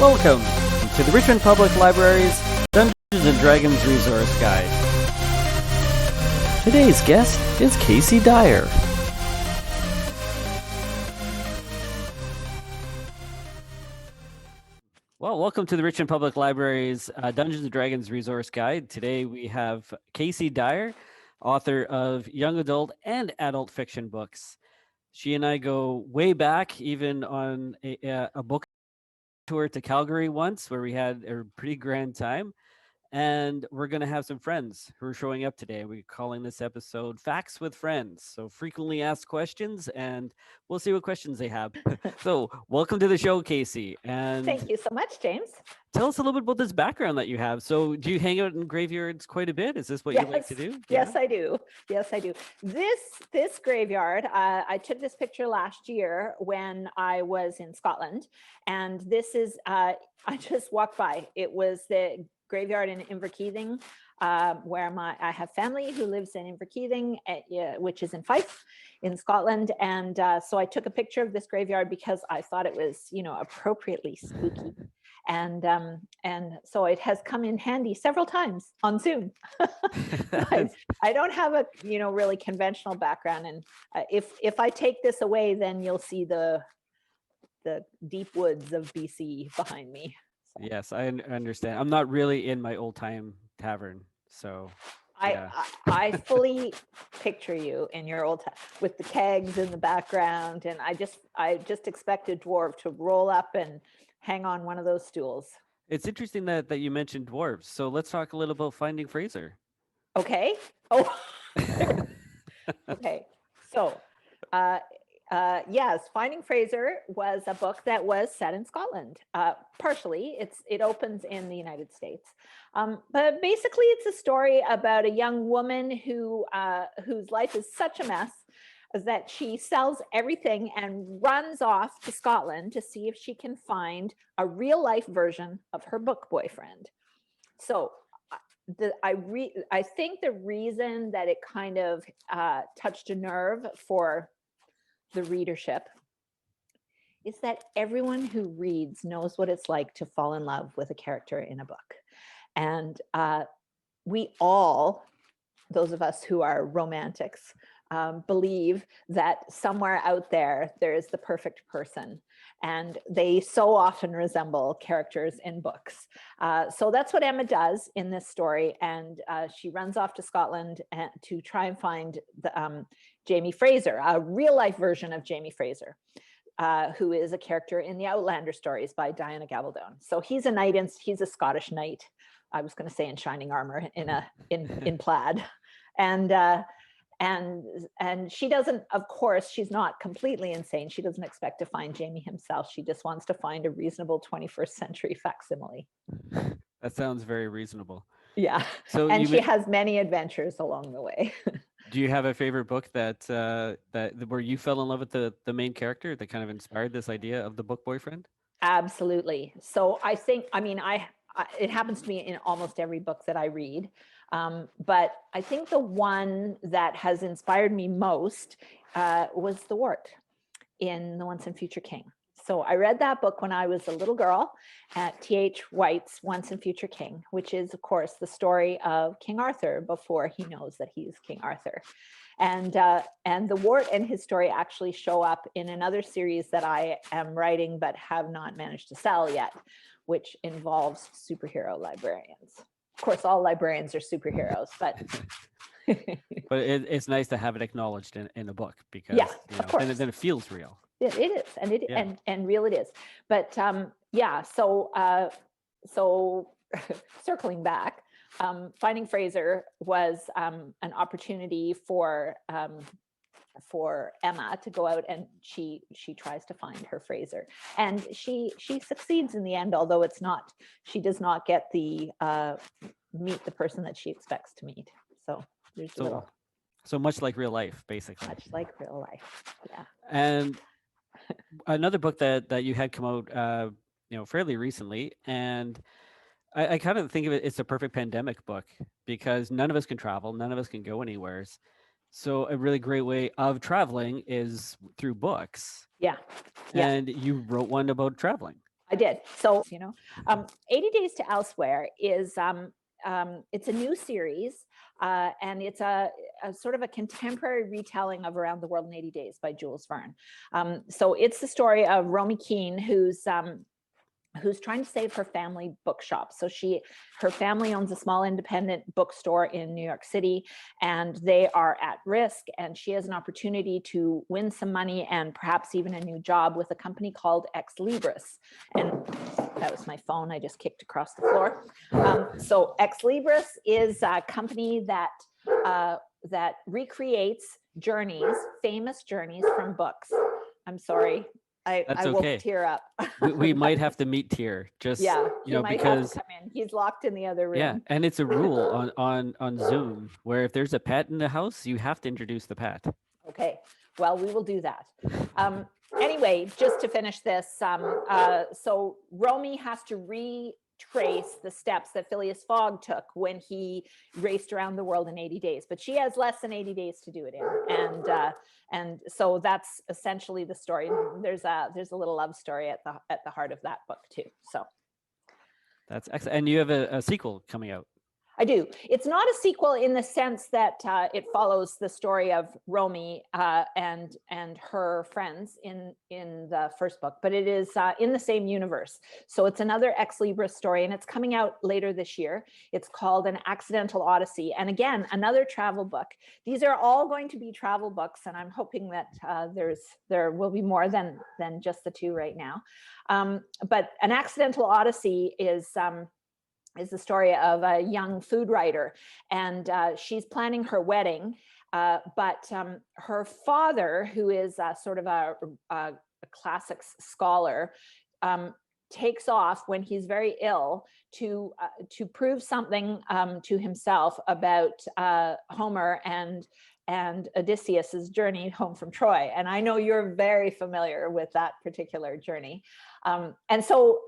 Welcome to the Richmond Public Library's Dungeons & Dragons Resource Guide. Today's guest is Casey Dyer. Well, welcome to the Richmond Public Library's Dungeons & Dragons Resource Guide. Today we have Casey Dyer, author of young adult and adult fiction books. She and I go way back, even on a book tour to Calgary once, where we had a pretty grand time. And we're going to have some friends who are showing up today. We're calling this episode Facts with Friends. So frequently asked questions, and we'll see what questions they have. So welcome to the show, Casey. And thank you so much, James. Tell us a little bit about this background that you have. So do you hang out in graveyards quite a bit? Is this what you like to do? Yes, I do. Yes, I do. This graveyard, I took this picture last year when I was in Scotland. And this is, I just walked by. It was the graveyard in Inverkeithing, where I have family who lives in Inverkeithing, which is in Fife in Scotland. And so I took a picture of this graveyard because I thought it was, appropriately spooky. And so it has come in handy several times on Zoone. I don't have a really conventional background, and if I take this away, then you'll see the deep woods of BC behind me. So. Yes, I understand. I'm not really in my old time tavern, so. Yeah. I fully picture you in your old time with the kegs in the background, and I just expect a dwarf to roll up and hang on one of those stools. It's interesting that you mentioned dwarves. So let's talk a little about Finding Fraser. Okay. Oh. Okay. So, yes, Finding Fraser was a book that was set in Scotland. Partially, it opens in the United States, but basically, it's a story about a young woman whose life is such a mess that she sells everything and runs off to Scotland to see if she can find a real life version of her book boyfriend. So I think the reason that it kind of touched a nerve for the readership is that everyone who reads knows what it's like to fall in love with a character in a book. And we all, those of us who are romantics, believe that somewhere out there is the perfect person, and they so often resemble characters in books. So that's what Emma does in this story, and she runs off to Scotland to try and find Jamie Fraser, a real life version of Jamie Fraser, who is a character in the Outlander stories by Diana Gabaldon. So he's a knight, and he's a Scottish knight. I was going to say in shining armor, in plaid, and she doesn't, of course, she's not completely insane. She doesn't expect to find Jamie himself. She just wants to find a reasonable 21st century facsimile. That sounds very reasonable. Yeah. So she has many adventures along the way. Do you have a favorite book that where you fell in love with the main character that kind of inspired this idea of the book boyfriend? Absolutely. So I think, it happens to me in almost every book that I read. But I think the one that has inspired me most was The Wart in The Once and Future King. So I read that book when I was a little girl at T.H. White's Once and Future King, which is, of course, the story of King Arthur before he knows that he's King Arthur. And The Wart and his story actually show up in another series that I am writing but have not managed to sell yet, which involves superhero librarians. Of course, all librarians are superheroes, but but it's nice to have it acknowledged in a book, because of course. Then it feels real. It is, and real it is. But so circling back, Finding Fraser was an opportunity for Emma to go out, and she tries to find her Fraser, and she succeeds in the end, although she does not get the meet the person that she expects to meet. So there's so much like real life, basically. Much like real life, yeah. And another book that you had come out fairly recently, and I kind of think of it's a perfect pandemic book, because none of us can travel, none of us can go anywhere. So a really great way of traveling is through books. Yeah. And you wrote one about traveling. I did. So, 80 Days to Elsewhere is it's a new series, and it's a sort of a contemporary retelling of Around the World in 80 Days by Jules Verne. So it's the story of Romy Keane, who's trying to save her family bookshop. So her family owns a small independent bookstore in New York City, and they are at risk. And she has an opportunity to win some money and perhaps even a new job with a company called Ex Libris. And that was my phone I just kicked across the floor. So Ex Libris is a company that recreates journeys, famous journeys from books. I'm sorry. I okay. will tear up. we might have to meet here, just he might because have to come in. He's locked in the other room. Yeah, and it's a rule on Zoom where if there's a pet in the house, you have to introduce the pet. Okay, well, we will do that. Anyway, just to finish this, so Romy has to retrace the steps that Phileas Fogg took when he raced around the world in 80 days, but she has less than 80 days to do it in, and so that's essentially the story. There's a little love story at the heart of that book too. So that's excellent. And you have a sequel coming out. I do. It's not a sequel in the sense that it follows the story of Romy and her friends in the first book, but it is in the same universe. So it's another Ex Libris story, and it's coming out later this year. It's called An Accidental Odyssey, and again, another travel book. These are all going to be travel books, and I'm hoping that there will be more than just the two right now. But An Accidental Odyssey is the story of a young food writer, and she's planning her wedding, but her father, who is sort of a classics scholar, takes off when he's very ill to prove something to himself about Homer and Odysseus's journey home from Troy. And I know you're very familiar with that particular journey. And so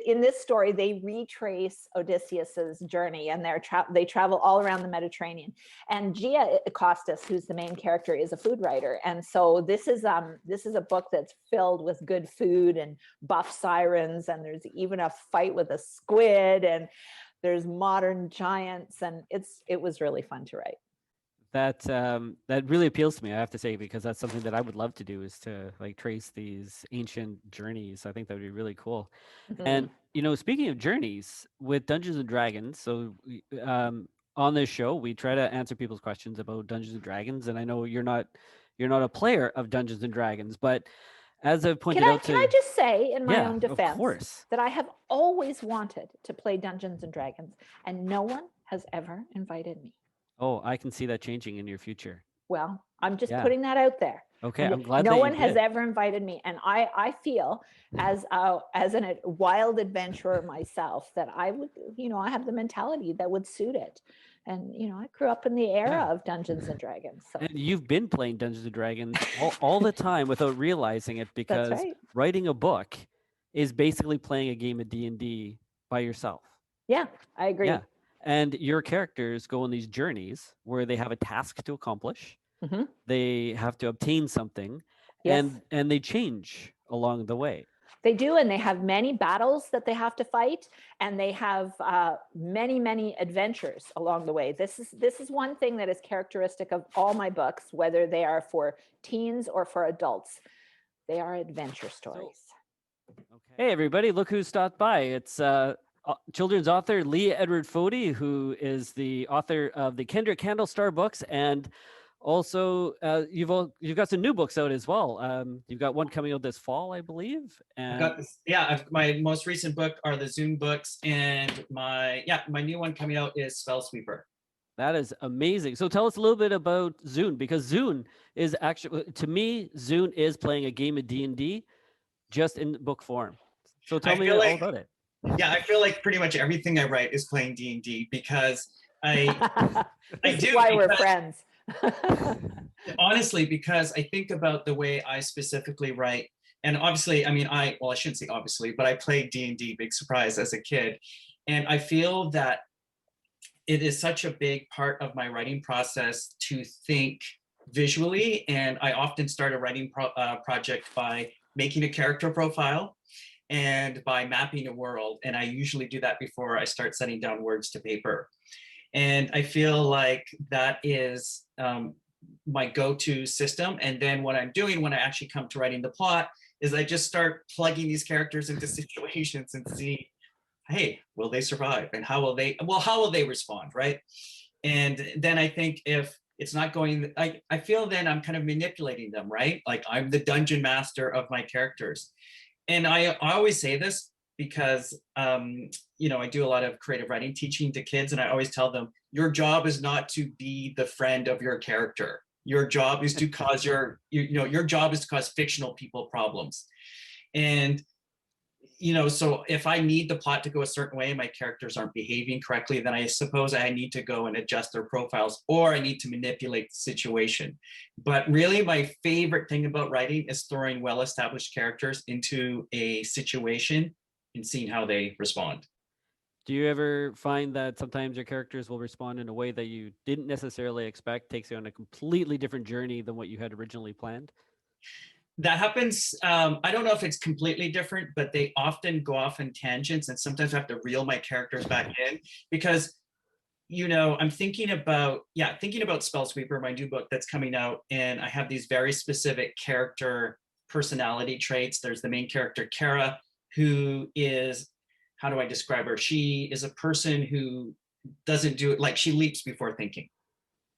in this story, they retrace Odysseus's journey, and they travel all around the Mediterranean. And Gia Costas, who's the main character, is a food writer. And so this is a book that's filled with good food and buff sirens, and there's even a fight with a squid, and there's modern giants, and it was really fun to write. That really appeals to me, I have to say, because that's something that I would love to do, is to like trace these ancient journeys. I think that would be really cool. Mm-hmm. And speaking of journeys with Dungeons and Dragons, so on this show we try to answer people's questions about Dungeons and Dragons, and I know you're not a player of Dungeons and Dragons, but as I've pointed out, can I just say in my own defense, of course, that I have always wanted to play Dungeons and Dragons, and no one has ever invited me. Oh, I can see that changing in your future. Well, I'm just putting that out there. Okay, I'm glad no one has ever invited me, and I feel as a wild adventurer myself that I would, I have the mentality that would suit it. And I grew up in the era of Dungeons and Dragons. So. And you've been playing Dungeons and Dragons all the time without realizing it, because writing a book is basically playing a game of D&D by yourself. Yeah, I agree. Yeah. And your characters go on these journeys where they have a task to accomplish. Mm-hmm. They have to obtain something, and they change along the way. They do, and they have many battles that they have to fight, and they have many, many adventures along the way. This is one thing that is characteristic of all my books, whether they are for teens or for adults. They are adventure stories. Hey, everybody, look who stopped by. It's children's author Lee Edward Fodi, who is the author of the Kendrick Candlestar books, and also you've got some new books out as well. You've got one coming out this fall, I believe. And I've got this, my most recent book are the Zoone books, and my new one coming out is Spell Sweeper. That is amazing. So tell us a little bit about Zoone, because Zoone is actually, to me, Zoone is playing a game of D&D just in book form. So tell me all about it. Yeah, I feel like pretty much everything I write is playing D&D, because I do. Why we're friends. Honestly, because I think about the way I specifically write, and obviously, I shouldn't say obviously, but I played D&D, big surprise, as a kid, and I feel that it is such a big part of my writing process to think visually, and I often start a writing project by making a character profile. and by mapping a world. And I usually do that before I start setting down words to paper. And I feel like that is my go-to system. And then what I'm doing when I actually come to writing the plot is I just start plugging these characters into situations and see, hey, will they survive? And how will they respond, right? And then I think if it's not going, I feel then I'm kind of manipulating them, right? Like I'm the dungeon master of my characters. And I always say this because, you know, I do a lot of creative writing teaching to kids, and I always tell them, your job is not to be the friend of your character. Your job is to cause your job is to cause fictional people problems. And, you know, so if I need the plot to go a certain way and my characters aren't behaving correctly, then I suppose I need to go and adjust their profiles, or I need to manipulate the situation. But really, my favorite thing about writing is throwing well-established characters into a situation and seeing how they respond. Do you ever find that sometimes your characters will respond in a way that you didn't necessarily expect, takes you on a completely different journey than what you had originally planned? That happens. I don't know if it's completely different, but they often go off in tangents, and sometimes I have to reel my characters back in because, you know, I'm thinking about Spellsweeper, my new book that's coming out, and I have these very specific character personality traits. There's the main character, Kara, who is, how do I describe her? She is a person who doesn't do it, like she leaps before thinking,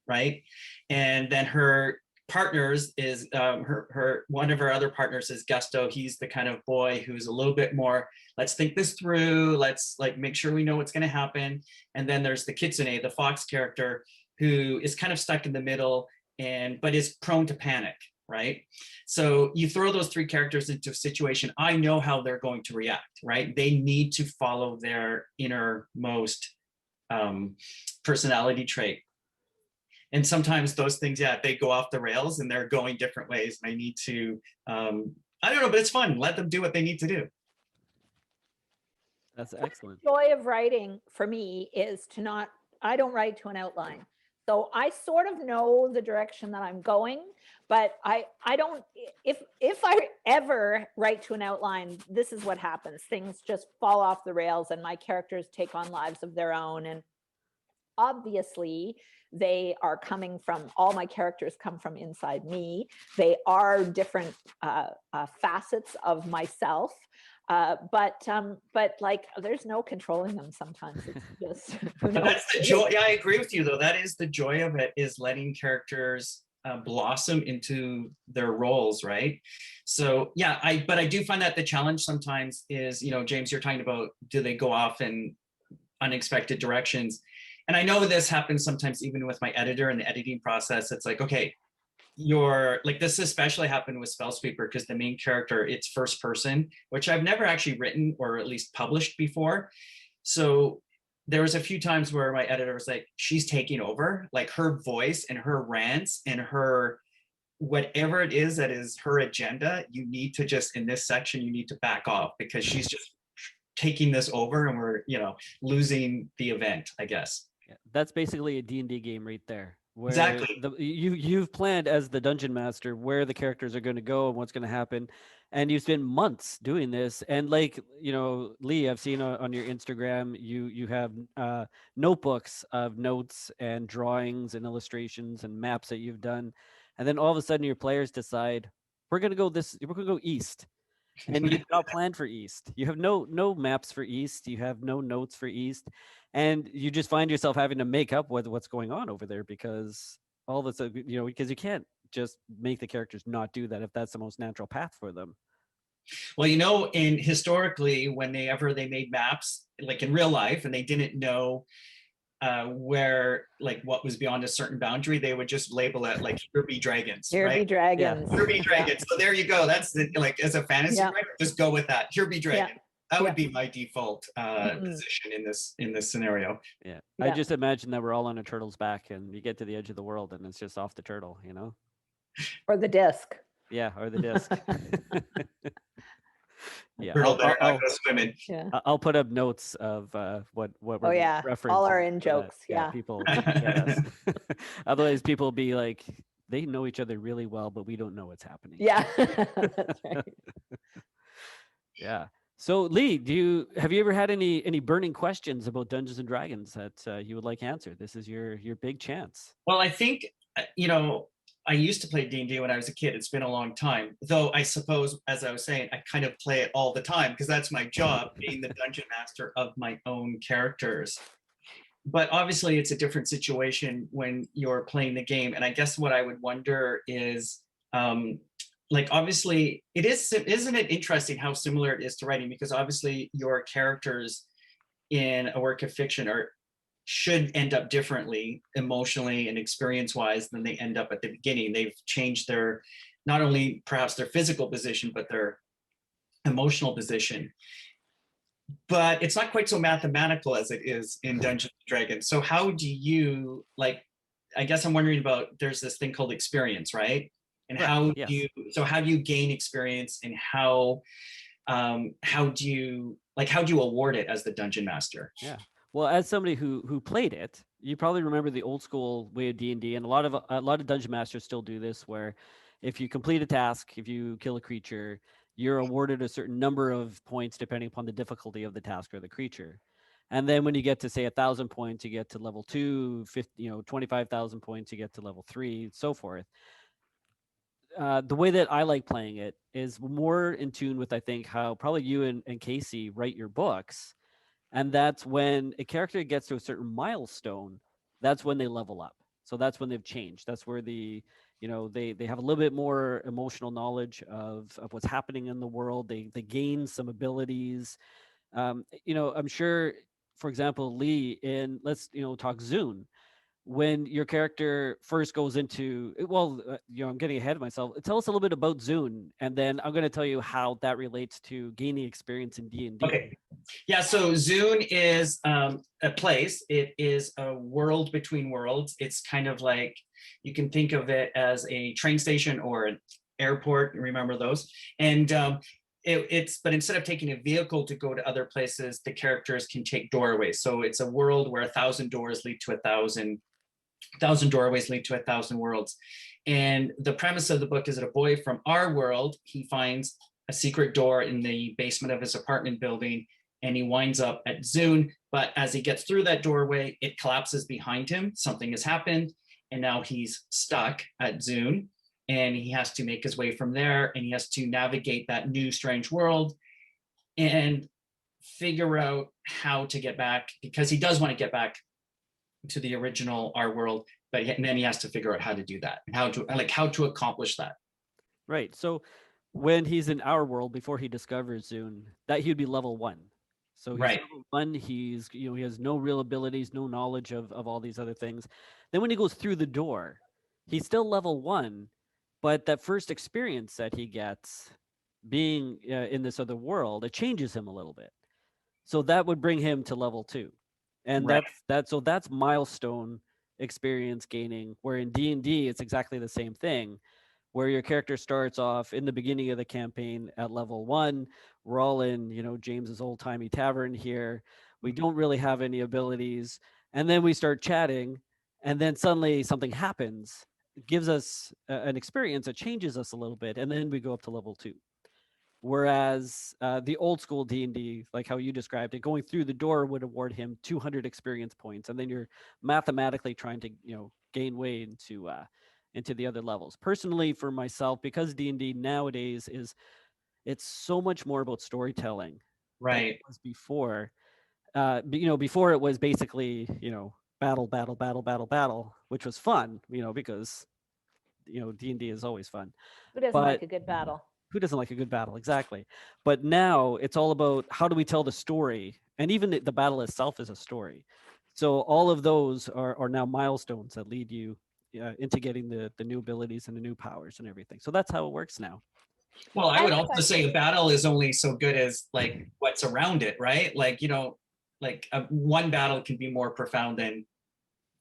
right? And then her partners is one of her other partners is Gusto. He's the kind of boy who's a little bit more, let's think this through, let's like make sure we know what's going to happen. And then there's the Kitsune, the fox character, who is kind of stuck in the middle but is prone to panic, right? So you throw those three characters into a situation, I know how they're going to react, right? They need to follow their innermost personality trait. And sometimes those things, they go off the rails and they're going different ways. And I need to, I don't know, but it's fun. Let them do what they need to do. That's excellent. The joy of writing for me is I don't write to an outline. So I sort of know the direction that I'm going, but I don't, if I ever write to an outline, this is what happens. Things just fall off the rails and my characters take on lives of their own. And obviously they are coming from, all my characters come from inside me. They are different facets of myself. But like there's no controlling them sometimes. It's just, but that's the joy. Yeah, I agree with you though. That is the joy of it, is letting characters blossom into their roles, right? So yeah, but I do find that the challenge sometimes is, you know, James, you're talking about, do they go off in unexpected directions? And I know this happens sometimes even with my editor in the editing process. It's like, okay, this especially happened with Spellsweeper because the main character, it's first person, which I've never actually written or at least published before. So there was a few times where my editor was like, she's taking over, like her voice and her rants and her whatever it is that is her agenda, you need to just, in this section, you need to back off because she's just taking this over and we're, you know, losing the event, I guess. Yeah, that's basically a D&D game right there. Where exactly. You've planned as the dungeon master where the characters are going to go and what's going to happen, and you've spent months doing this. And like, you know, Lee, I've seen on your Instagram, you have notebooks of notes and drawings and illustrations and maps that you've done, and then all of a sudden your players decide we're going to go east. And you've not planned for East. You have no maps for East. You have no notes for East, and you just find yourself having to make up what's going on over there because all this, you know, because you can't just make the characters not do that if that's the most natural path for them. Well, you know, historically, when they made maps, like in real life, and they didn't know where, like, what was beyond a certain boundary, they would just label it like here be dragons. Here right? be dragons. Here be dragons. So there you go. That's like, as a fantasy writer, just go with that. Here be dragon. That would be my default position in this scenario. Yeah. I just imagine that we're all on a turtle's back and you get to the edge of the world and it's just off the turtle, you know? Or the disc. Yeah, or the disc. Yeah, I'll put up notes of what we're referencing. All our in jokes. Yeah, people get us. Otherwise, people will be like, they know each other really well, but we don't know what's happening. Yeah, that's right. Yeah. So Lee, have you ever had any burning questions about Dungeons and Dragons that you would like answered? This is your big chance. Well, I think, I used to play D&D when I was a kid. It's been a long time. Though I suppose, as I was saying, I kind of play it all the time because that's my job, being the dungeon master of my own characters. But obviously it's a different situation when you're playing the game. And I guess what I would wonder is, like, obviously isn't it interesting how similar it is to writing? Because obviously your characters in a work of fiction should end up differently emotionally and experience wise than they end up at the beginning. They've changed their, not only perhaps their physical position, but their emotional position. But it's not quite so mathematical as it is in Dungeons and Dragons. So how do you, like, I guess I'm wondering about, there's this thing called experience, right? And Right, how yes. do you gain experience, and how do you award it as the dungeon master? Yeah. Well, as somebody who played it, you probably remember the old school way of D&D, and a lot of dungeon masters still do this, where if you complete a task, if you kill a creature, you're awarded a certain number of points depending upon the difficulty of the task or the creature. And then when you get to, say, 1,000 points, you get to level 2, 50, 25,000 points, you get to level 3, so forth. The way that I like playing it is more in tune with, I think, how probably you and Casey write your books. And that's when a character gets to a certain milestone, that's when they level up. So that's when they've changed. That's where they have a little bit more emotional knowledge of what's happening in the world. They gain some abilities. I'm sure, for example, Lee, in let's talk Zoone, when your character first goes into, I'm getting ahead of myself. Tell us a little bit about Zoone, and then I'm going to tell you how that relates to gaining experience in D&D. Okay. Yeah, so Zoone is a place. It is a world between worlds. It's kind of like, you can think of it as a train station or an airport. Remember those? And but instead of taking a vehicle to go to other places, the characters can take doorways. So it's a world where 1,000 doors lead to 1,000 doorways lead to 1,000 worlds. And the premise of the book is that a boy from our world, he finds a secret door in the basement of his apartment building, and he winds up at Zoone. But as he gets through that doorway, it collapses behind him. Something has happened, and now he's stuck at Zoone, and he has to make his way from there, and he has to navigate that new strange world and figure out how to get back, because he does want to get back to the original our world, but then he has to figure out how to do that, and how to accomplish that. Right. So when he's in our world, before he discovers Zoone, that he'd be level 1. So he's Right. level 1. He has no real abilities, no knowledge of all these other things. Then when he goes through the door, he's still level 1, but that first experience that he gets being in this other world, it changes him a little bit. So that would bring him to level 2. And Right. that's milestone experience gaining, where in D&D it's exactly the same thing, where your character starts off in the beginning of the campaign at level 1. We're all in, James's old timey tavern here. We don't really have any abilities. And then we start chatting, and then suddenly something happens. It gives us an experience that changes us a little bit. And then we go up to level 2. Whereas the old school D&D, like how you described it, going through the door would award him 200 experience points. And then you're mathematically trying to, gain way into the other levels. Personally, for myself, because D&D nowadays it's so much more about storytelling than it Right. was before. Before it was basically, battle, which was fun, because D&D is always fun. Who doesn't like a good battle? Who doesn't like a good battle? Exactly. But now it's all about, how do we tell the story? And even the battle itself is a story. So all of those are now milestones that lead you into getting the new abilities and the new powers and everything. So that's how it works now. Well, I I would have a also say a battle is only so good as like what's around it, right? Like, one battle can be more profound than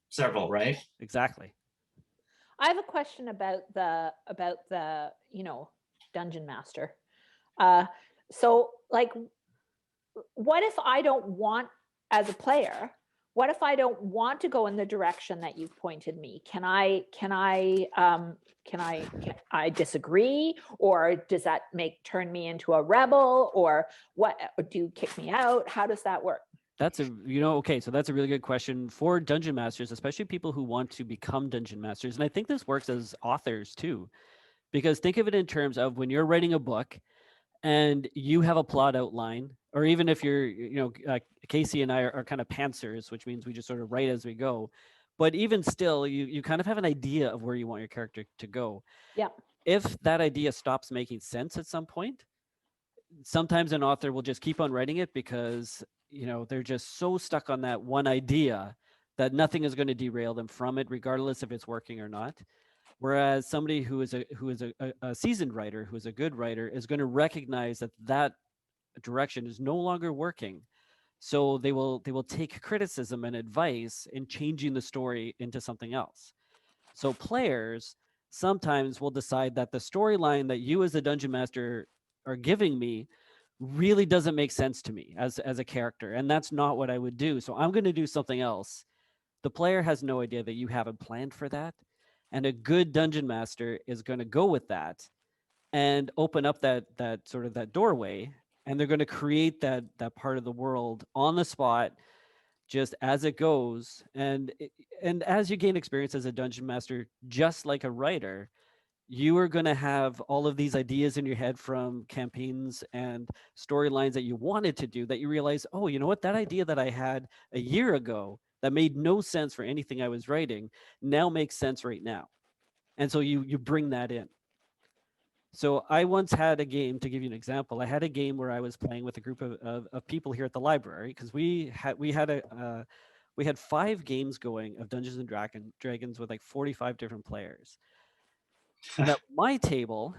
several, right? Exactly. I have a question about the dungeon master. So like, what if I don't want, as a player, what if I don't want to go in the direction that you've pointed me? Can I disagree, or does that turn me into a rebel, or what? Do you kick me out? How does that work? That's okay, so that's a really good question for dungeon masters, especially people who want to become dungeon masters. And I think this works as authors too, because think of it in terms of when you're writing a book and you have a plot outline, or even if you're, Casey and I are kind of pantsers, which means we just sort of write as we go. But even still, you kind of have an idea of where you want your character to go. Yeah. If that idea stops making sense at some point, sometimes an author will just keep on writing it because they're just so stuck on that one idea that nothing is going to derail them from it, regardless if it's working or not. Whereas somebody who is a seasoned writer, who is a good writer, is going to recognize that direction is no longer working. So they will take criticism and advice in changing the story into something else. So players sometimes will decide that the storyline that you as a dungeon master are giving me really doesn't make sense to me as a character, and that's not what I would do. So I'm going to do something else. The player has no idea that you haven't planned for that, and a good dungeon master is going to go with that and open up that sort of that doorway, and they're going to create that part of the world on the spot, just as it goes. And as you gain experience as a dungeon master, just like a writer, you are going to have all of these ideas in your head from campaigns and storylines that you wanted to do, that you realize, oh, you know what, that idea that I had a year ago that made no sense for anything I was writing now makes sense right now. And so you bring that in. So I once had a game, to give you an example, I had a game where I was playing with a group of people here at the library, because we had 5 games going of Dungeons and Dragons with like 45 different players. And at my table,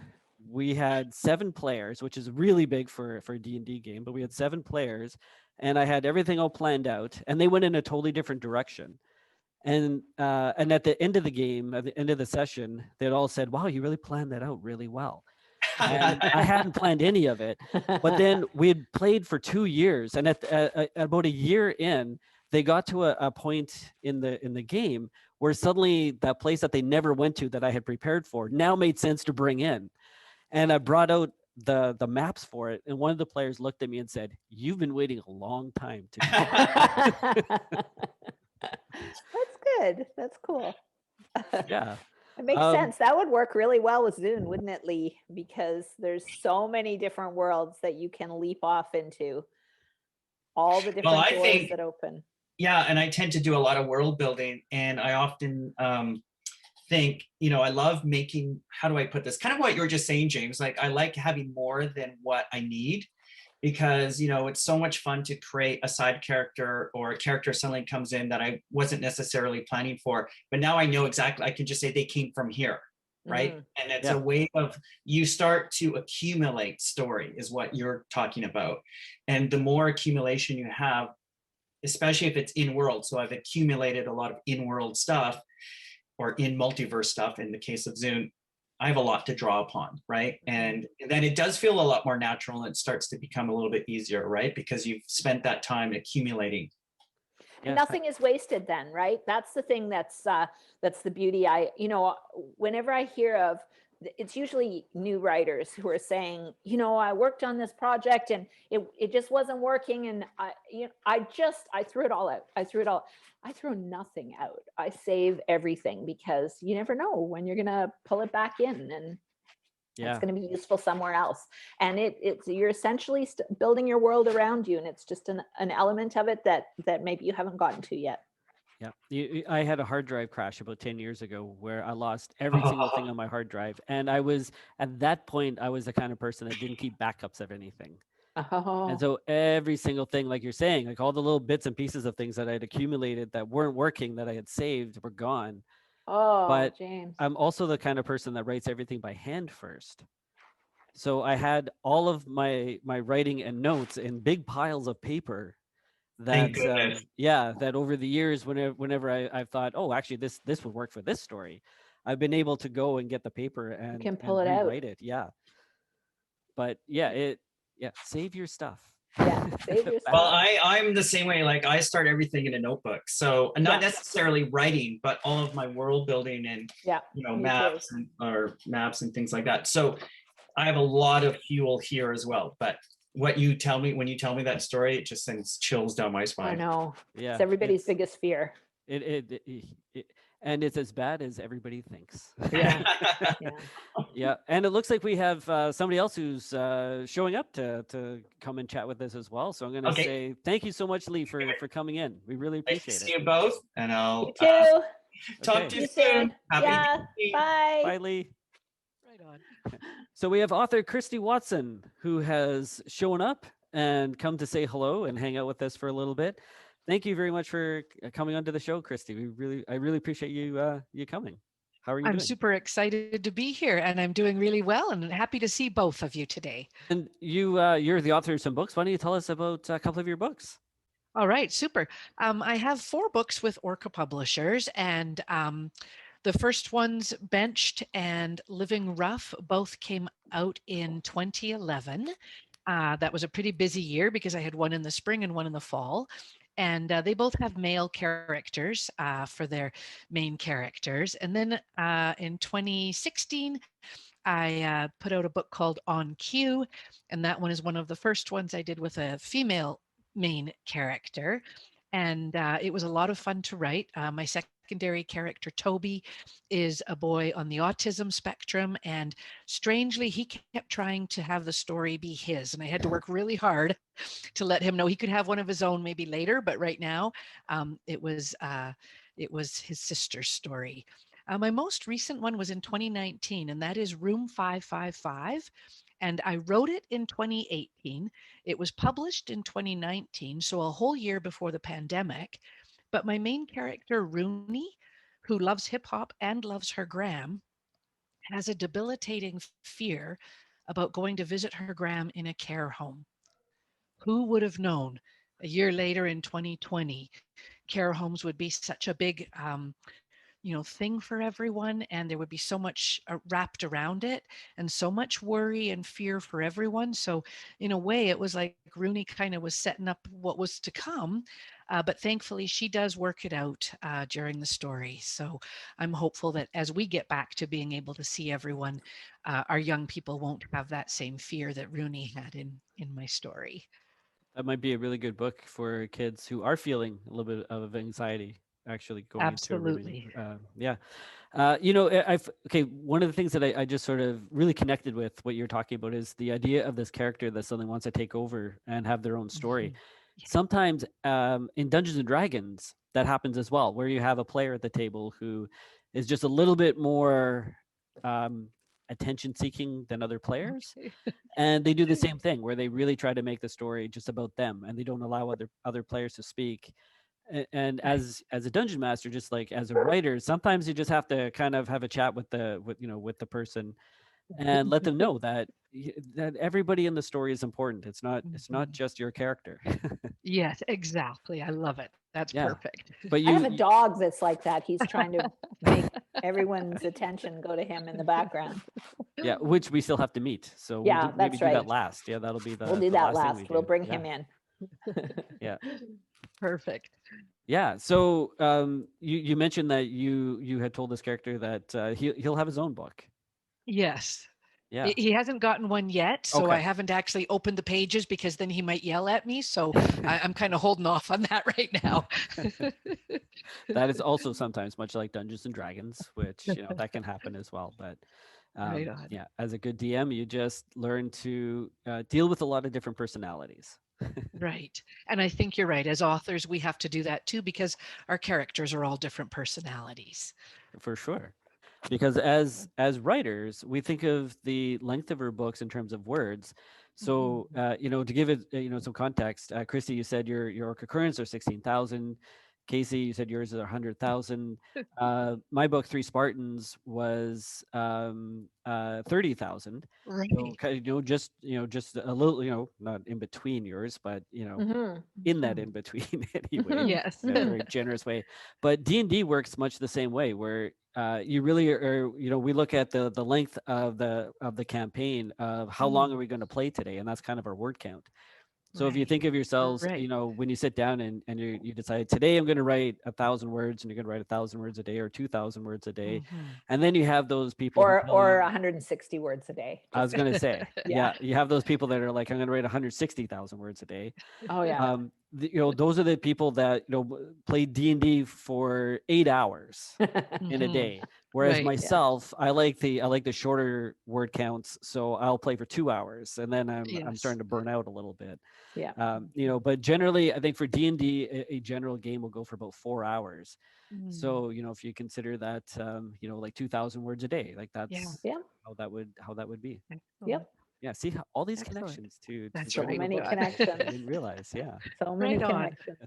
we had 7 players, which is really big for a D&D game, but we had 7 players, and I had everything all planned out, and they went in a totally different direction. And at the end of the game, at the end of the session, they'd all said, "Wow, you really planned that out really well." And I hadn't planned any of it. But then we had played for 2 years, and at about a year in, they got to a point in the game where suddenly that place that they never went to, that I had prepared for, now made sense to bring in. And I brought out the maps for it, and one of the players looked at me and said, "You've been waiting a long time to do that." That's good. That's cool. Yeah. It makes sense. That would work really well with Zoone, wouldn't it, Lee? Because there's so many different worlds that you can leap off into. All the different doors that open. Yeah, and I tend to do a lot of world building, and I often think, I love making, how do I put this? Kind of what you were just saying, James. Like, I like having more than what I need, because it's so much fun to create a side character or a character suddenly comes in that I wasn't necessarily planning for, but now I know exactly, I can just say they came from here, right? And it's a way of, you start to accumulate story, is what you're talking about. And the more accumulation you have, especially if it's in world, so I've accumulated a lot of in-world stuff, or in multiverse stuff in the case of Zoone, I have a lot to draw upon, right? And then it does feel a lot more natural, and it starts to become a little bit easier, right? Because you've spent that time accumulating. Yeah. Nothing is wasted then, right? That's the thing that's the beauty. Whenever I hear of, it's usually new writers who are saying, I worked on this project and it just wasn't working, and I threw it all out. I threw nothing out. I save everything, because you never know when you're gonna pull it back in, and it's going to be useful somewhere else. And you're essentially building your world around you, and it's just an element of it that maybe you haven't gotten to yet. Yeah, I had a hard drive crash about 10 years ago where I lost every single thing on my hard drive. And at that point, I was the kind of person that didn't keep backups of anything. And so every single thing, like you're saying, like all the little bits and pieces of things that I had accumulated that weren't working, that I had saved, were gone. But James, I'm also the kind of person that writes everything by hand first. So I had all of my writing and notes in big piles of paper. That over the years, whenever I've thought, oh, actually this would work for this story, I've been able to go and get the paper and you can pull it out. rewrite it. Yeah. But save your stuff. Yeah, save yourself. Well, I'm the same way. Like I start everything in a notebook, so not Yeah. necessarily writing, but all of my world building and Yeah, me too. maps and things like that. So I have a lot of fuel here as well. But what you tell me when you tell me that story, it just sends chills down my I spine. know. Yeah, It's everybody's it's biggest fear. and it's as bad as everybody thinks. Yeah. Yeah. Yeah, and it looks like we have somebody else who's showing up to come and chat with us as well. So I'm going to Okay. say thank you so much, Lee, for coming in. We really Nice to appreciate see it. you both, and I'll You too. talk Okay. to See you you soon. soon. Happy Yeah. gaming. Bye. Bye, Lee. Right on. So we have author Cristy Watson, who has shown up and come to say hello and hang out with us for a little bit. Thank you very much for coming onto the show, Cristy. I really appreciate you coming. How are you I'm doing? super excited to be here, and I'm doing really well, and happy to see both of you today. And you're the author of some books. Why don't you tell us about a couple of your books? All right, super. I have 4 books with Orca Publishers, and the first ones, Benched and Living Rough, both came out in 2011. That was a pretty busy year because I had one in the spring and one in the fall. And they both have male characters for their main characters. And then in 2016, I put out a book called On Cue, and that one is one of the first ones I did with a female main character. And it was a lot of fun to write. My secondary character, Toby, is a boy on the autism spectrum. And strangely, he kept trying to have the story be his. And I had to work really hard to let him know he could have one of his own maybe later. But right now, it was his sister's story. My most recent one was in 2019, and that is Room 555. And I wrote it in 2018. It was published in 2019, so a whole year before the pandemic. But my main character, Rooney, who loves hip hop and loves her gram, has a debilitating fear about going to visit her gram in a care home. Who would have known a year later in 2020, care homes would be such a big thing for everyone, and there would be so much wrapped around it and so much worry and fear for everyone. So in a way it was like Rooney kind of was setting up what was to come, but thankfully she does work it out during the story. So I'm hopeful that as we get back to being able to see everyone, our young people won't have that same fear that Rooney had in my story. That might be a really good book for kids who are feeling a little bit of anxiety actually going into a room. Absolutely. Yeah. Okay, one of the things that I just sort of really connected with what you're talking about is the idea of this character that suddenly wants to take over and have their own story. Yeah. Sometimes in Dungeons and Dragons, that happens as well, where you have a player at the table who is just a little bit more attention seeking than other players. Okay. And they do the same thing where they really try to make the story just about them and they don't allow other players to speak. And as a dungeon master, just like as a writer, sometimes you just have to kind of have a chat with the person and let them know that that everybody in the story is important. It's not just your character. Yes, exactly. I love it. That's Yeah. perfect. But I have a dog that's like that. He's trying to make everyone's attention go to him in the background. yeah, which we still have to meet. So Yeah, we'll maybe that's do that right. last. Yeah, that'll be the We'll do the that thing last. we We'll do. bring Yeah. him in. Yeah. Perfect. Yeah. So you mentioned that you had told this character that he'll have his own book. Yes. Yeah. He hasn't gotten one yet, so I Okay. haven't actually opened the pages because then he might yell at me. So I'm kind of holding off on that right now. That is also sometimes much like Dungeons and Dragons, which that can happen as well. But Right on. yeah, as a good DM, you just learn to deal with a lot of different personalities. Right. And I think you're right. As authors, we have to do that too because our characters are all different personalities. For sure. Because as writers, we think of the length of our books in terms of words. So to give it some context, Cristy, you said your concurrents are 16,000. Casey, you said yours is 100,000. My book, Three Spartans, was 30,000. Right. So just a little, not in between yours, but Mhm. in that in between anyway. Yes. In a very generous way. But D&D works much the same way, where you really are. We look at the length of the campaign of how long are we going to play today, and that's kind of our word count. So if you think of yourselves, Right. when you sit down and you decide today I'm going to write 1,000 words, and you're going to write 1,000 words a day or 2,000 words a day, Mhm. and then you have those people who tell or you, 160 words a day. I was Just, going to say, Yeah. you have those people that are like, I'm going to write 160,000 words a day. oh yeah. Those are the people that play D&D for 8 hours in a Mhm. day. Whereas Right. myself, I like the shorter word counts, so I'll play for 2 hours, and then I'm Yes. starting to burn out a little bit. Yeah. But generally, I think for D&D, a general game will go for about 4 hours. Mm. So if you consider that, like 2,000 words a day, like Yeah. that's Yeah. how that would be. Excellent. Yep. Yeah, see all these Excellent. connections to That's So writing a many book. connections. I didn't realize. Yeah. So many Right on. connections.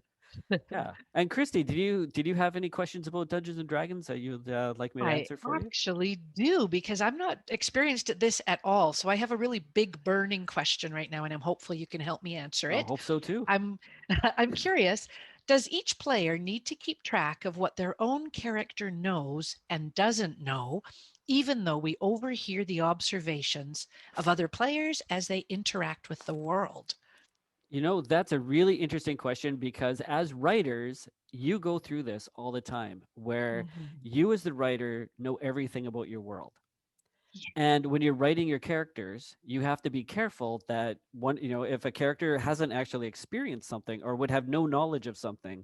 Yeah. And Christy, did you have any questions about Dungeons and Dragons that you'd like me to I answer for you? actually do, because I'm not experienced at this at all. So I have a really big burning question right now, and I'm hopeful you can help me answer I it. hope so too. I'm I'm curious, does each player need to keep track of what their own character knows and doesn't know, even though we overhear the observations of other players as they interact with the world? That's a really interesting question, because as writers, you go through this all the time where Mhm. you as the writer know everything about your world. Yeah. And when you're writing your characters, you have to be careful that if a character hasn't actually experienced something or would have no knowledge of something,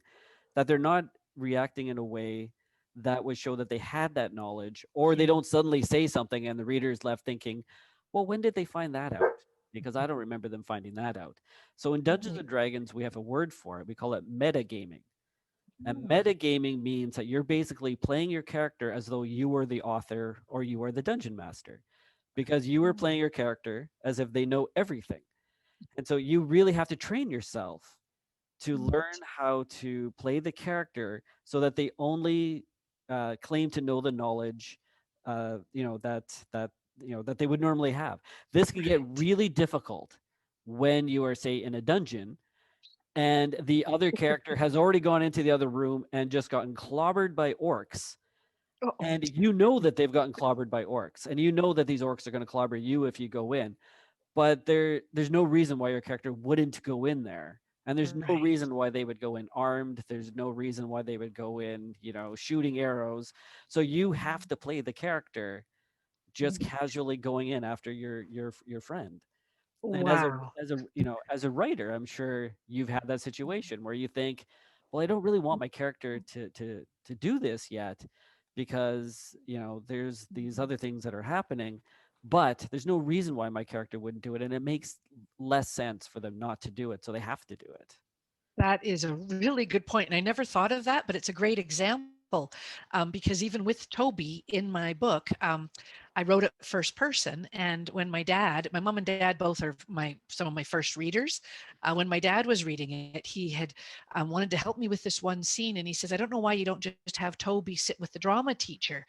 that they're not reacting in a way that would show that they had that knowledge, or they Yeah. don't suddenly say something and the reader is left thinking, well, when did they find that out? Because I don't remember them finding that out. So in Dungeons Right. and Dragons, we have a word for it. We call it metagaming. And Mm. metagaming means that you're basically playing your character as though you were the author or you are the dungeon master, because you were playing your character as if they know everything. And so you really have to train yourself to learn Right. how to play the character so that they only claim to know the knowledge, that they would normally have. This can get Right. really difficult when you are, say, in a dungeon, and the other character has already gone into the other room and just gotten clobbered by orcs. Uh-oh. And you know that they've gotten clobbered by orcs, and you know that these orcs are going to clobber you if you go in, but there's no reason why your character wouldn't go in there, and there's no Right. reason why they would go in armed. There's no reason why they would go in shooting arrows. So you have to play the character just casually going in after your friend. And as a Wow. as a as a writer, I'm sure you've had that situation where you think, well, I don't really want my character to do this yet, because there's these other things that are happening, but there's no reason why my character wouldn't do it, and it makes less sense for them not to do it, so they have to do it. That is a really good point. And I never thought of that, but it's a great example, because even with Toby in my book, I wrote it first person. And when my mom and dad both are some of my first readers. When my dad was reading it, he had wanted to help me with this one scene. And he says, I don't know why you don't just have Toby sit with the drama teacher.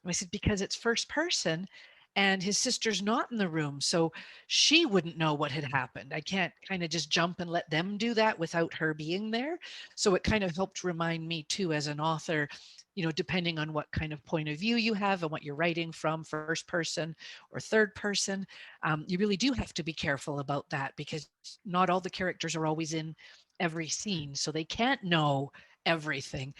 And I said, because it's first person and his sister's not in the room. So she wouldn't know what had happened. I can't kind of just jump and let them do that without her being there. So it kind of helped remind me too, as an author, depending on what kind of point of view you have and what you're writing from, first person or third person, you really do have to be careful about that, because not all the characters are always in every scene. So they can't know everything.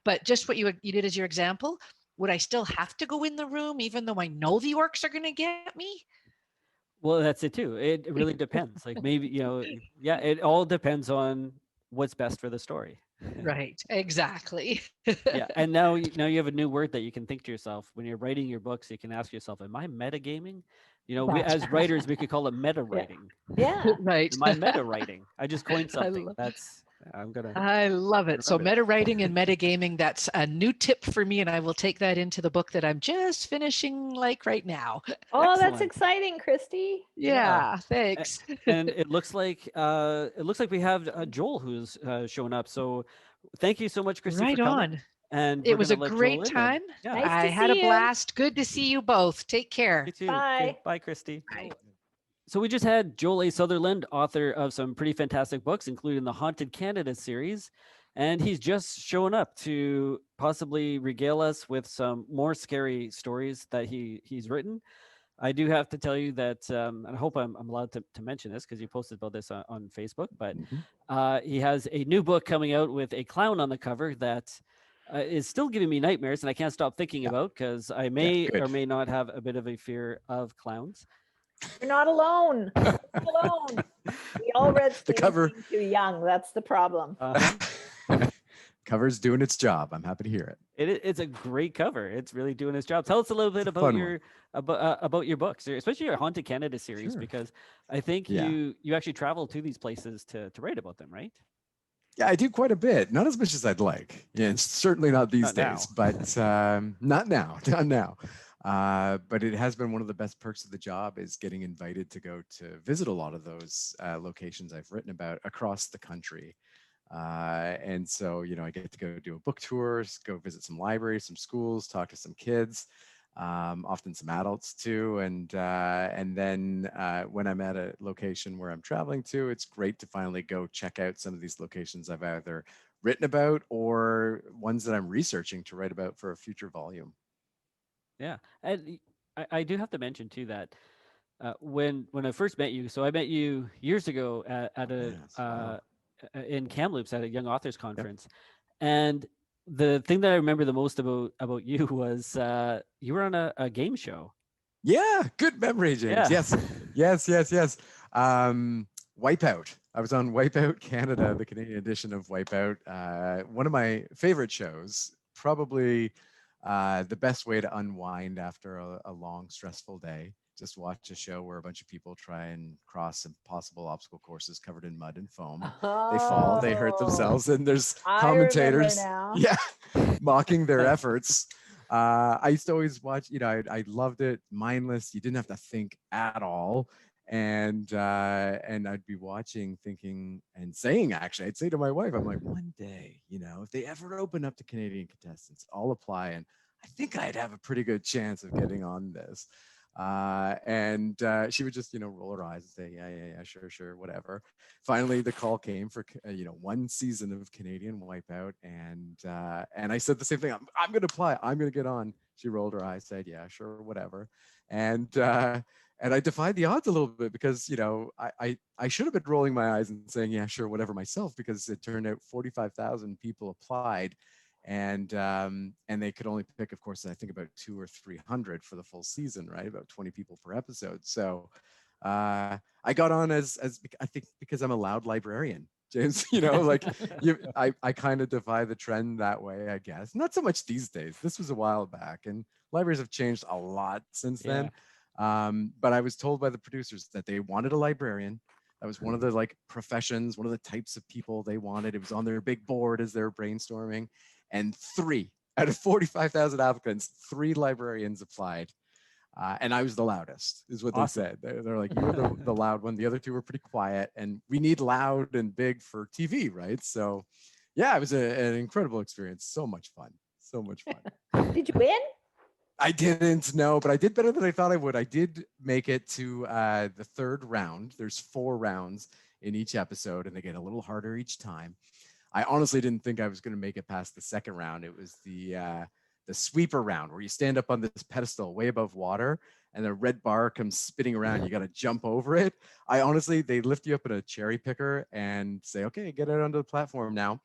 But just what you did as your example, would I still have to go in the room even though I know the orcs are going to get me? Well, that's it too. It really depends. Like, maybe, yeah, it all depends on what's best for the story. Right, exactly. Yeah, and now you have a new word that you can think to yourself when you're writing your books. You can ask yourself, "Am I metagaming?" We That's as writers, we could call it meta Yeah. writing. Yeah. right. Am I meta writing? I just coined I, something. lo- I'm gonna I love it. So remember that. meta writing and metagaming, that's a new tip for me, and I will take that into the book that I'm just finishing like right now. Oh, that's Excellent. exciting, Christy. Yeah. Yeah, A- thanks. And it looks like we have Joel who's showing up. So thank you so much, Christy, for Right coming. on. And It we're was gonna a let Joel great in. And time. yeah, Nice I to had a see you. blast. Good to see you both. Take you care. too. Okay, Bye. bye, Christy. Bye. So we just had Joel A. Sutherland, author of some pretty fantastic books, including the Haunted Canada series. And he's just showing up to possibly regale us with some more scary stories that he's written. I do have to tell you that, and I hope I'm allowed to mention this because you posted about this on Facebook, but he has a new book coming out with a clown on the cover that is still giving me nightmares, and I can't stop thinking about because I may or may not have a bit of a fear of clowns. You're not alone. You're not alone. We all read The Stephen cover- King too young. That's the problem. Cover's doing its job. I'm happy to hear it. It's a great cover. It's really doing its job. Tell us a little bit a about fun your about your books, especially your Haunted Canada series, Sure. because I think Yeah. you actually travel to these places to write about them, right? Yeah, I do quite a bit. Not as much as I'd like. Yeah, it's certainly not these Not now. days, but not now, not now. But it has been one of the best perks of the job is getting invited to go to visit a lot of those locations I've written about across the country. And so, I get to go do a book tours, go visit some libraries, some schools, talk to some kids, often some adults too. And then when I'm at a location where I'm traveling to, it's great to finally go check out some of these locations I've either written about or ones that I'm researching to write about for a future volume. Yeah, and I do have to mention too that when I first met you, so I met you years ago at a Yes, wow. in Kamloops at a young authors conference, and the thing that I remember the most about you was you were on a game show. Yeah, good memory, James. Yeah. Yes. Wipeout. I was on Wipeout Canada, the Canadian edition of Wipeout. One of my favorite shows, probably the best way to unwind after a long, stressful day. Just watch a show where a bunch of people try and cross impossible obstacle courses covered in mud and foam. They fall, they hurt themselves, and there's commentators, now. mocking their efforts. I used to always watch, I loved it, mindless. You didn't have to think at all. And I'd be watching, thinking and saying, actually, I'd say to my wife, I'm like, one day, if they ever open up to Canadian contestants, I'll apply. And I think I'd have a pretty good chance of getting on this. And she would just, roll her eyes and say, yeah, sure, whatever. Finally, the call came for, one season of Canadian Wipeout. And I said the same thing. I'm going to apply. I'm going to get on. She rolled her eyes, said, yeah, sure, whatever. And I defied the odds a little bit because, I should have been rolling my eyes and saying, yeah, sure, whatever myself, because it turned out 45,000 people applied. And they could only pick, of course, I think about 200 or 300 for the full season, right? About 20 people per episode. So I got on as I think because I'm a loud librarian, James. I kind of defy the trend that way, I guess. Not so much these days. This was a while back, and libraries have changed a lot since then. But I was told by the producers that they wanted a librarian. That was one of the professions, one of the types of people they wanted. It was on their big board as they were brainstorming. And 3 out of 45,000 applicants, 3 librarians applied. And I was the loudest, is what Awesome. they said. They're like, you were the loud one. The other 2 were pretty quiet. And we need loud and big for TV, right? So, yeah, it was an incredible experience. So much fun. So much fun. Did you win? I didn't know, but I did better than I thought I would. I did make it to the 3rd round. There's 4 rounds in each episode, and they get a little harder each time. I honestly didn't think I was going to make it past the 2nd round. It was the sweeper round where you stand up on this pedestal way above water and the red bar comes spinning around. You got to jump over it. They lift you up in a cherry picker and say, okay, get out onto the platform now.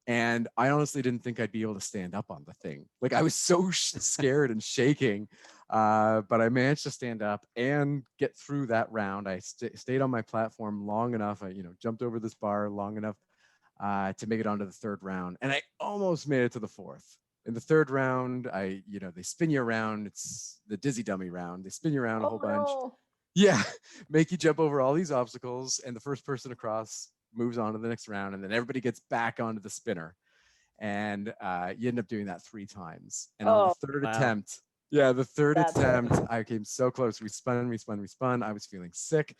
And I honestly didn't think I'd be able to stand up on the thing. I was so scared and shaking, but I managed to stand up and get through that round. I stayed on my platform long enough. I, jumped over this bar long enough to make it onto the 3rd round. And I almost made it to the 4th. In the 3rd round, they spin you around. It's the dizzy dummy round. They spin you around a whole bunch. No. Yeah, make you jump over all these obstacles. And the first person across moves on to the next round. And then everybody gets back onto the spinner. And you end up doing that 3 times. And on the 3rd attempt, I came so close. We spun. I was feeling sick.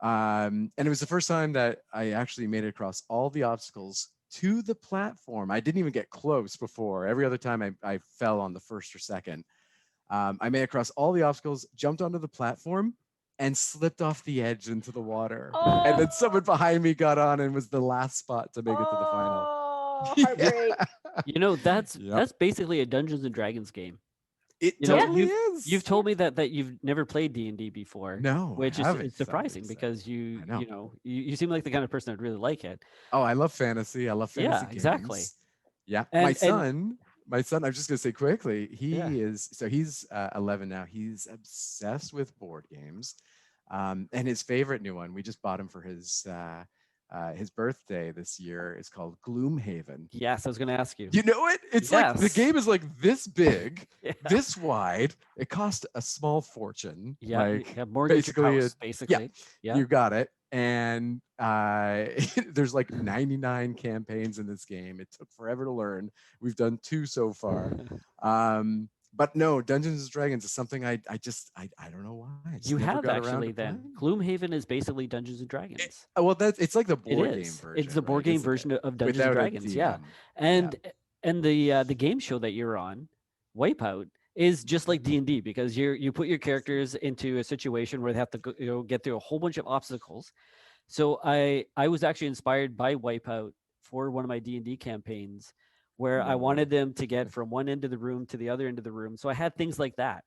And it was the first time that I actually made it across all the obstacles to the platform. I didn't even get close before. Every other time I fell on the 1st or 2nd. I made it across all the obstacles, jumped onto the platform, and slipped off the edge into the water. And then someone behind me got on and was the last spot to make it to the final. Heartbreak. That's basically a Dungeons and Dragons game. It You know, totally you've is. you've told me that you've never played D&D before, No, I which is haven't. it's surprising So because I know. you seem like the kind of person that'd really like it. Oh, I love fantasy. I love fantasy Yeah, exactly. games. Yeah, And my son. I'm just gonna say quickly. yeah, He's 11 now. He's obsessed with board games, and his favorite new one. We just bought him for his birthday this year. Is called Gloomhaven. yes, I was going to ask you. You know it? It's like the Yes. game is like this big, Yeah. this wide. It cost a small fortune. Yeah, like mortgage your basically house, basically. Yeah. you got it. And there's like 99 campaigns in this game. It took forever to learn. We've done 2 so far. But no, Dungeons and Dragons is something I don't know why. I just You never have got around actually to then. playing. Gloomhaven is basically Dungeons and Dragons. Well, it's like the It board game is. version. It's the board right? game Isn't it? version of Dungeons and Without a Dragons. Yeah. DM. And the game show that you're on, Wipeout, is just like D&D because you put your characters into a situation where they have to go, get through a whole bunch of obstacles. So I was actually inspired by Wipeout for one of my D&D campaigns where I No wanted way. them to get from one end of the room to the other end of the room. So I had things like that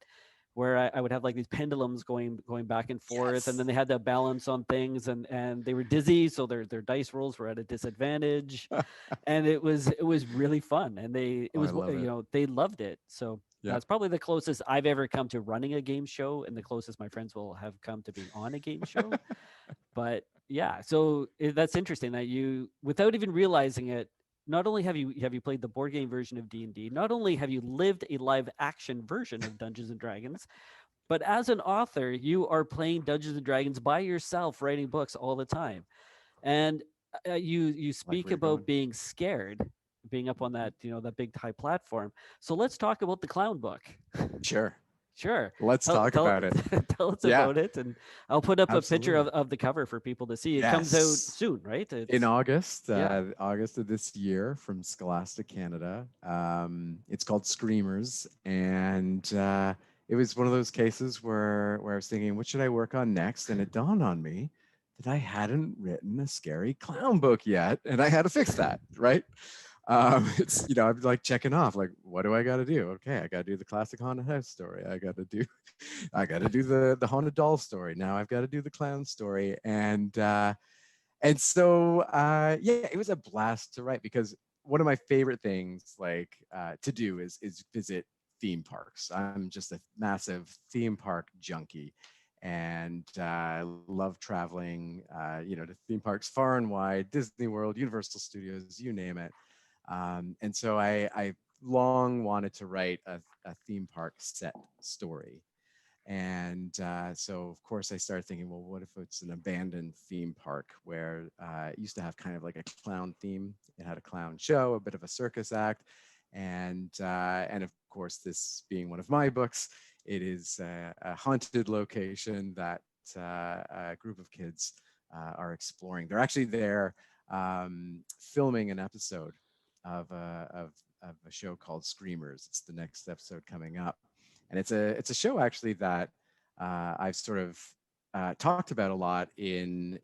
where I would have like these pendulums going back and forth, and then they had to balance on things, and they were dizzy, so their dice rolls were at a disadvantage, and it was really fun, and I love it. they loved it. So Yeah. that's probably the closest I've ever come to running a game show, and the closest my friends will have come to being on a game show. But yeah, so that's interesting that you, without even realizing it, not only have you played the board game version of D&D, not only have you lived a live action version of Dungeons and Dragons, but as an author, you are playing Dungeons and Dragons by yourself, writing books all the time. And you speak where you're about going. being scared, being up on that that big high platform. So let's talk about the clown book. Sure. Sure. Let's talk about it. Tell us Yeah. about it, and I'll put up a picture Absolutely. of the cover for people to see. It comes out Yes. soon, right? In August, yeah. August of this year from Scholastic Canada. It's called Screamers, and it was one of those cases where I was thinking, what should I work on next? And it dawned on me that I hadn't written a scary clown book yet, and I had to fix that, right? It's I'm like checking off, like, what do I got to do? Okay, I got to do the classic haunted house story. I got to do the haunted doll story. Now I've got to do the clown story, and so yeah, it was a blast to write because one of my favorite things to do is visit theme parks. I'm just a massive theme park junkie, and love traveling to theme parks far and wide, Disney World, Universal Studios, you name it. And so I long wanted to write a theme park set story. And so, of course, I started thinking, well, what if it's an abandoned theme park where it used to have kind of like a clown theme? It had a clown show, a bit of a circus act, and of course, this being one of my books, it is a haunted location that a group of kids are exploring. They're actually there filming an episode of a show called Screamers. It's the next episode coming up. And it's a show actually that I've sort of talked about a lot in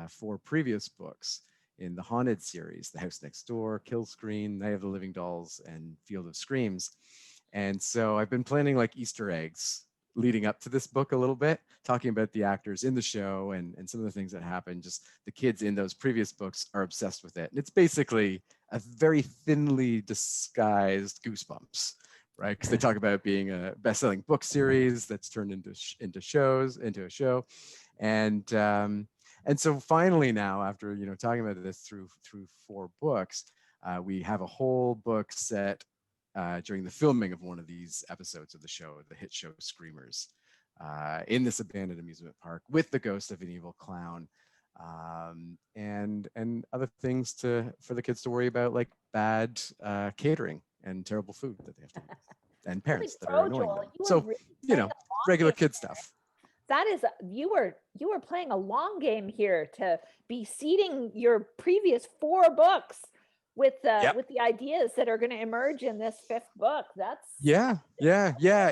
4 previous books in the Haunted series: The House Next Door, Kill Screen, Night of the Living Dolls, and Field of Screams. And so I've been planning like Easter eggs leading up to this book a little bit, talking about the actors in the show and some of the things that happen. Just the kids in those previous books are obsessed with it. And it's basically a very thinly disguised Goosebumps, right? Because they talk about it being a best-selling book series that's turned into a show, and so finally now, after talking about this through 4 books, we have a whole book set during the filming of one of these episodes of the show, the hit show Screamers, in this abandoned amusement park with the ghost of an evil clown, and other things for the kids to worry about, like bad catering and terrible food that they have to eat, and parents that are annoying them. So regular kid stuff. That is, you were playing a long game here to be seeding your previous 4 books with the ideas that are going to emerge in this 5th book. That's yeah.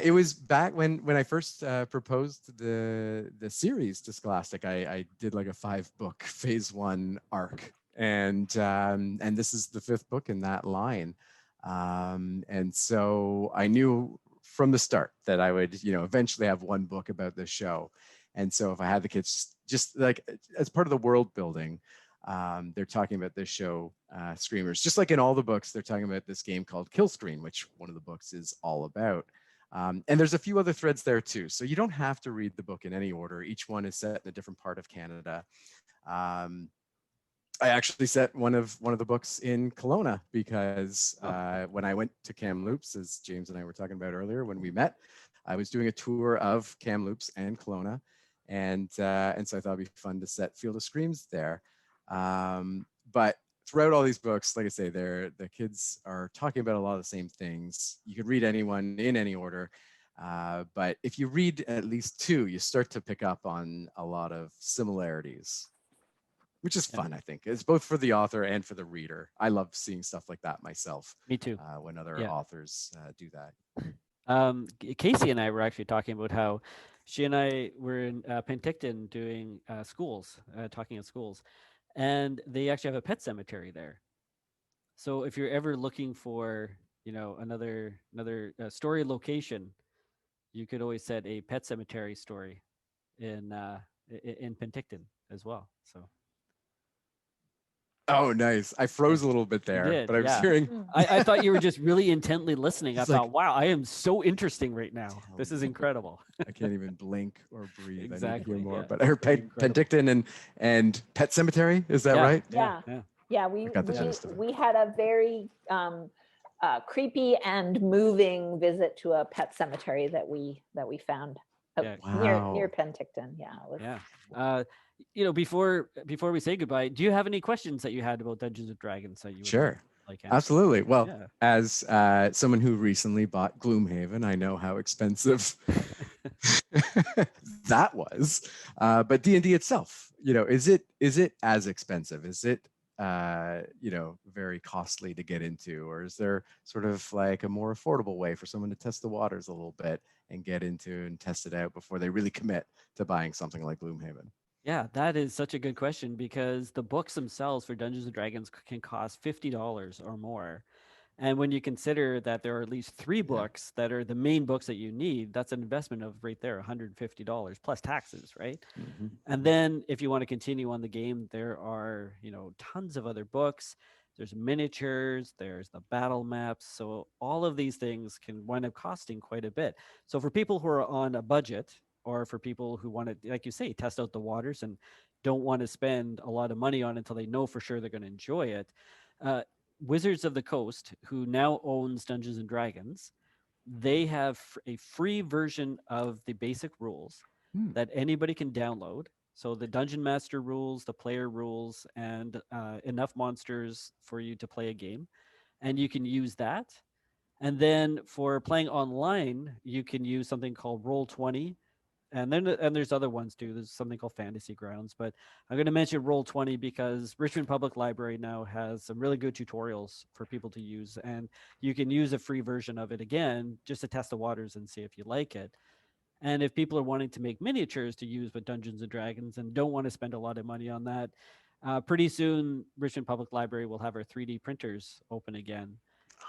It was back when I first proposed the series to Scholastic. I did like a 5-book phase 1 arc, and this is the 5th book in that line. And so I knew from the start that I would, eventually have one book about this show. And so if I had the kids, just like as part of the world building, they're talking about this show, Screamers. Just like in all the books, they're talking about this game called Kill Screen, which one of the books is all about. And there's a few other threads there too. So you don't have to read the book in any order. Each one is set in a different part of Canada. I actually set one of the books in Kelowna because when I went to Kamloops, as James and I were talking about earlier when we met, I was doing a tour of Kamloops and Kelowna. And so I thought it'd be fun to set Field of Screams there. But throughout all these books, like I say, the kids are talking about a lot of the same things. You could read anyone in any order. But if you read at least two, you start to pick up on a lot of similarities, which is fun, I think. It's both for the author and for the reader. I love seeing stuff like that myself. Me too. When other authors do that. Casey and I were actually talking about how she and I were in Penticton doing schools, talking at schools, and they actually have a pet cemetery there. So if you're ever looking for, another story location, you could always set a pet cemetery story in Penticton as well. So. Oh, nice. I froze a little bit there, but I was hearing. I thought you were just really intently listening. I It's like- thought, wow, I am so interesting right now. This is incredible. I can't even blink or breathe. Exactly, I need to hear more. yeah. But I heard Penticton and Pet Cemetery. Is that right? Yeah, we got the gist of it. we had a very creepy and moving visit to a pet cemetery that we found Yeah. near Penticton. Yeah, it was, Before we say goodbye, do you have any questions that you had about Dungeons and Dragons that you would Sure. like? Absolutely. Well, Yeah. as someone who recently bought Gloomhaven, I know how expensive that was. But D&D itself, is it as expensive? Is it very costly to get into, or is there sort of like a more affordable way for someone to test the waters a little bit and get into and test it out before they really commit to buying something like Gloomhaven? Yeah, that is such a good question, because the books themselves for Dungeons and Dragons can cost $50 or more. And when you consider that there are at least 3 books that are the main books that you need, that's an investment of right there, $150 plus taxes, right? Mm-hmm. And then if you want to continue on the game, there are, tons of other books. There's miniatures, there's the battle maps. So all of these things can wind up costing quite a bit. So for people who are on a budget, or for people who want to, like you say, test out the waters and don't want to spend a lot of money on it until they know for sure they're going to enjoy it, Wizards of the Coast, who now owns Dungeons and Dragons, they have a free version of the basic rules that anybody can download. So the Dungeon Master rules, the player rules, and enough monsters for you to play a game. And you can use that. And then for playing online, you can use something called Roll20. And there's other ones too. There's something called Fantasy Grounds, but I'm going to mention Roll20 because Richmond Public Library now has some really good tutorials for people to use, and you can use a free version of it again just to test the waters and see if you like it. And if people are wanting to make miniatures to use with Dungeons and Dragons and don't want to spend a lot of money on that, pretty soon Richmond Public Library will have our 3D printers open again.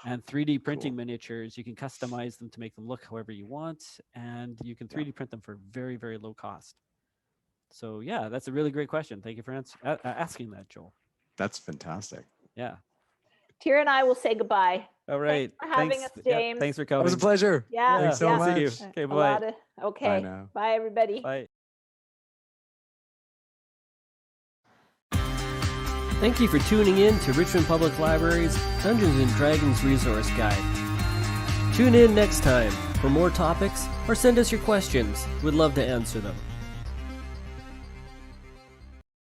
And 3D printing miniatures, you can customize them to make them look however you want, and you can 3D print them for very, very low cost. So yeah, that's a really great question. Thank you for asking that, Joel. That's fantastic. Yeah. Tira and I will say goodbye. All right. Thanks for having us, James. Thanks for It coming. was a pleasure. Yeah. Thanks so yeah. much. See you. Okay, A bye. lot of- okay. Bye now. Bye, everybody. Bye. Thank you for tuning in to Richmond Public Library's Dungeons & Dragons Resource Guide. Tune in next time for more topics or send us your questions. We'd love to answer them.